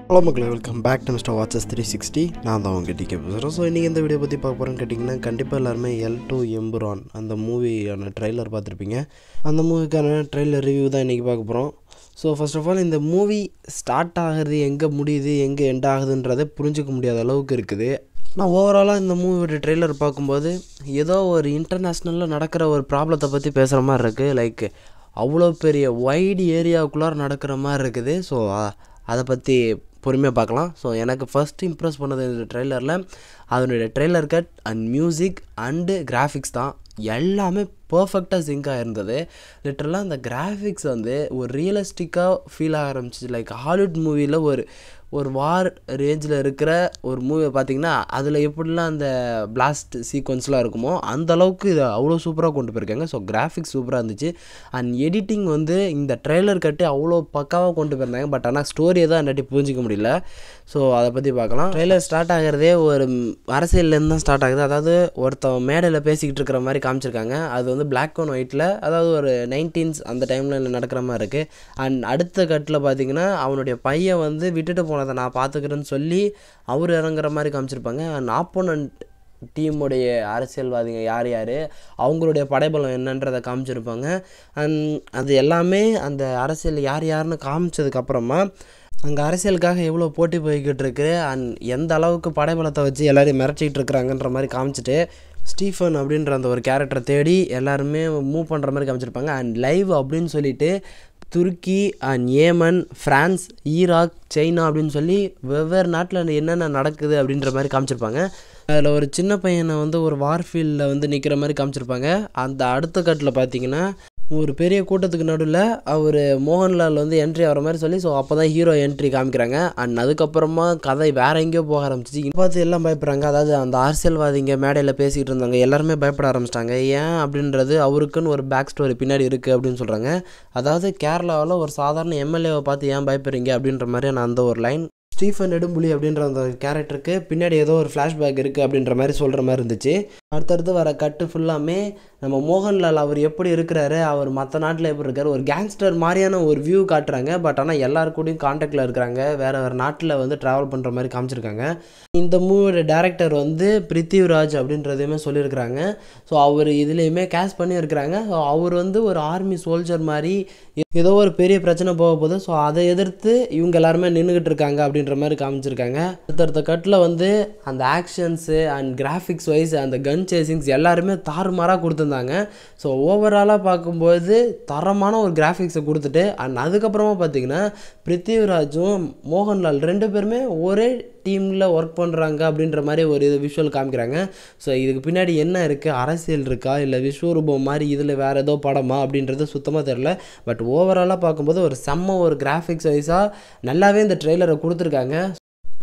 Hello மக்களே, welcome back to Mister Watches 360. நான் தான் உங்கள் டிகே பேசுகிறேன். ஸோ இன்றைக்கி இந்த வீடியோ பற்றி பார்க்க போகிறேன்னு கேட்டிங்கன்னா, கண்டிப்பாக எல்லாருமே L2 எம்புரான் அந்த மூவியான ட்ரெய்லர் பார்த்துருப்பீங்க. அந்த மூவிக்கான ட்ரெய்லர் ரிவ்யூ தான் இன்றைக்கி பார்க்க போகிறோம். ஸோ ஃபர்ஸ்ட் ஆஃப் ஆல் இந்த மூவி ஸ்டார்ட் ஆகிறது எங்கே முடியுது எங்கே எண்ட் ஆகுதுன்றதை புரிஞ்சிக்க முடியாத அளவுக்கு இருக்குது. நான் ஓவராலாக இந்த மூவியோட ட்ரெய்லர் பார்க்கும்போது ஏதோ ஒரு இன்டர்நேஷ்னலில் நடக்கிற ஒரு ப்ராப்ளத்தை பற்றி பேசுகிற மாதிரி இருக்குது. லைக் அவ்வளோ பெரிய வைடு ஏரியாவுக்குள்ளார நடக்கிற மாதிரி இருக்குது. ஸோ அதை பற்றி பொறுமையாக பார்க்கலாம். ஸோ எனக்கு ஃபஸ்ட் இம்ப்ரெஸ் பண்ணது இந்த ட்ரெய்லரில் அதனுடைய trailer cut and music and graphics தான். எல்லாமே பர்ஃபெக்டாக சிங்காக இருந்தது. லிட்டரலாக அந்த கிராஃபிக்ஸ் வந்து ஒரு ரியலிஸ்டிக்காக ஃபீல் ஆக ஆரம்பிச்சிச்சு. லைக் ஹாலிவுட் மூவியில் ஒரு வார் ரேஞ்சில் இருக்கிற ஒரு மூவியை பார்த்திங்கன்னா அதில் எப்படிலாம் அந்த பிளாஸ்ட் சீக்வன்ஸ்லாம் இருக்குமோ அந்த அளவுக்கு இதை அவ்வளோ சூப்பராக கொண்டு போயிருக்காங்க. ஸோ கிராஃபிக்ஸ் சூப்பராக இருந்துச்சு. அண்ட் எடிட்டிங் வந்து இந்த ட்ரெய்லர் கட்டு அவ்வளோ பக்காவாக கொண்டு போயிருந்தாங்க. பட் ஆனால் ஸ்டோரியை தான் என்னாட்டி புரிஞ்சிக்க முடியல. ஸோ அதை பற்றி பார்க்கலாம். ட்ரெய்லர் ஸ்டார்ட் ஆகிறதே ஒரு அரசியல்லேருந்து தான் ஸ்டார்ட் ஆகுது. அதாவது ஒருத்தன் மேடையில் பேசிக்கிட்டு இருக்கிற மாதிரி காமிச்சிருக்காங்க. அது வந்து பிளாக் அண்ட் ஒயிட்டில், அதாவது ஒரு 19s அந்த டைமில் நடக்கிற மாதிரி இருக்குது. அண்ட் அடுத்த கட்டில் பார்த்திங்கன்னா அவனுடைய பையன் வந்து விட்டுட்டு போனதை நான் பார்த்துக்கிறேன்னு சொல்லி அவர் இறங்குற மாதிரி காமிச்சிருப்பாங்க. அண்ட் ஆப்போனண்ட் டீமுடைய அரசியல்வாதிங்க யார் அவங்களுடைய படைபலம் என்னன்றதை காமிச்சிருப்பாங்க. அண்ட் அது எல்லாமே அந்த அரசியல் யாருன்னு காமிச்சதுக்கப்புறமா அங்கே அரசியலுக்காக எவ்வளோ போட்டி போய்கிட்டு இருக்கு அண்ட் எந்த அளவுக்கு படைபலத்தை வச்சு எல்லோரையும் மிரட்டிகிட்டு இருக்கிறாங்கன்ற மாதிரி காமிச்சிட்டு ஸ்டீஃபன் அப்படின்ற அந்த ஒரு கேரக்டரை தேடி எல்லாருமே மூவ் பண்ணுற மாதிரி காமிச்சிருப்பாங்க. அண்ட் லைவ் அப்படின்னு சொல்லிட்டு துருக்கி and Yemen, France, Iraq, China அப்படின்னு சொல்லி வெவ்வேறு நாட்டில் என்னென்ன நடக்குது அப்படின்ற மாதிரி காமிச்சிருப்பாங்க. அதில் ஒரு சின்ன பையனை வந்து ஒரு வார்ஃபீல்டில் வந்து நிற்கிற மாதிரி காமிச்சிருப்பாங்க. அந்த அடுத்த கட்டில் பார்த்திங்கன்னா ஒரு பெரிய கூட்டத்துக்கு நடுவில் அவர் மோகன்லால் வந்து என்ட்ரி ஆகிற மாதிரி சொல்லி, ஸோ அப்போ தான் ஹீரோ என்ட்ரி காமிக்கிறாங்க. அண்ட் அதுக்கப்புறமா கதை வேறு எங்கேயோ போக ஆரம்பிச்சிச்சு. இப்போ பார்த்து எல்லாம் பயப்படுறாங்க. அதாவது அந்த அரசியல்வாதிங்க மேடையில் பேசிக்கிட்டு இருந்தாங்க, எல்லாருமே பயப்பட ஆரம்பிச்சிட்டாங்க. ஏன் அப்படின்றது அவருக்குன்னு ஒரு பேக் ஸ்டோரி பின்னாடி இருக்குது அப்படின்னு சொல்கிறாங்க. அதாவது கேரளாவில் ஒரு சாதாரண எம்எல்ஏவை பார்த்து ஏன் பயப்படுறீங்க அப்படின்ற மாதிரியான அந்த ஒரு லைன் ஸ்டீஃபன் நெடும்புலி அப்படின்ற அந்த கேரக்டருக்கு பின்னாடி ஏதோ ஒரு ஃப்ளாஷ்பேக் இருக்குது அப்படின்ற மாதிரி சொல்கிற மாதிரி இருந்துச்சு. அடுத்தடுத்து வர கட்டு ஃபுல்லாமே நம்ம மோகன்லால் அவர் எப்படி இருக்கிறாரு, அவர் மற்ற நாட்டில் எப்படி இருக்கார், ஒரு கேங்ஸ்டர் மாதிரியான ஒரு வியூ காட்டுறாங்க. பட் ஆனால் எல்லாருக்கூடையும் கான்டாக்டில் இருக்கிறாங்க, வேறு நாட்டில் வந்து ட்ராவல் பண்ணுற மாதிரி காமிச்சிருக்காங்க. இந்த மூவியோட டேரக்டர் வந்து பிருத்திவிராஜ் அப்படின்றதையுமே சொல்லியிருக்கிறாங்க. ஸோ அவர் இதுலேயுமே கேஸ்ட் பண்ணி இருக்கிறாங்க. ஸோ அவர் வந்து ஒரு ஆர்மி சோல்ஜர் மாதிரி ஏதோ ஒரு பெரிய பிரச்சனை போக போகுது. ஸோ அதை எதிர்த்து இவங்க எல்லாருமே நின்றுக்கிட்டு இருக்காங்க அப்படின்ற மாதிரி காமிச்சிருக்காங்க. அடுத்தடுத்த கட்டில் வந்து அந்த ஆக்ஷன்ஸு அண்ட் கிராஃபிக்ஸ் வைஸ் அந்த கன் சேசிங்ஸ் எல்லாருமே தாறுமாறாக கொடுத்துருந்தாங்க. ஸோ ஓவராலாக பார்க்கும்போது தரமான ஒரு கிராஃபிக்ஸை கொடுத்துட்டு அண்ட் அதுக்கப்புறமா பார்த்திங்கன்னா பிருத்திவிராஜும் மோகன்லால் ரெண்டு பேருமே ஒரே டீமில் ஒர்க் பண்ணுறாங்க அப்படின்ற மாதிரி ஒரு விஷுவல் காமிக்கிறாங்க. ஸோ இதுக்கு பின்னாடி என்ன இருக்குது, அரசியல் இருக்கா இல்லை விஸ்வரூபம் மாதிரி இதில் வேறு ஏதோ படமா அப்படின்றது சுத்தமாக தெரில. பட் ஓவராலாக பார்க்கும்போது ஒரு செம்ம ஒரு கிராஃபிக்ஸ் வைஸாக நல்லாவே இந்த ட்ரெய்லரை கொடுத்துருக்காங்க.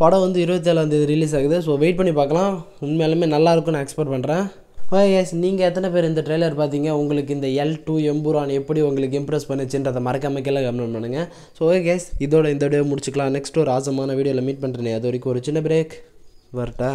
படம் வந்து 27ஆம் தேதி ரிலீஸ் ஆகுது. ஸோ வெயிட் பண்ணி பார்க்கலாம். உண்மையாலுமே நல்லாயிருக்குன்னு நான் எக்ஸ்பெக்ட் பண்ணுறேன். எஸ், நீங்கள் எத்தனை பேர் இந்த ட்ரெய்லர் பார்த்தீங்க? உங்களுக்கு இந்த L2 எம்புரான் எப்படி உங்களுக்கு இம்ப்ரெஸ் பண்ணிச்சுன்றதை மறக்காம கீழே கமெண்ட் பண்ணுங்கள். ஸோ கேஸ், இதோட இந்த வீடியோ முடிச்சுக்கலாம். நெக்ஸ்ட் ஒரு ஆசமான வீடியோவில் மீட் பண்ணுறேன். அது வரைக்கும் ஒரு சின்ன பிரேக் வரட்டா.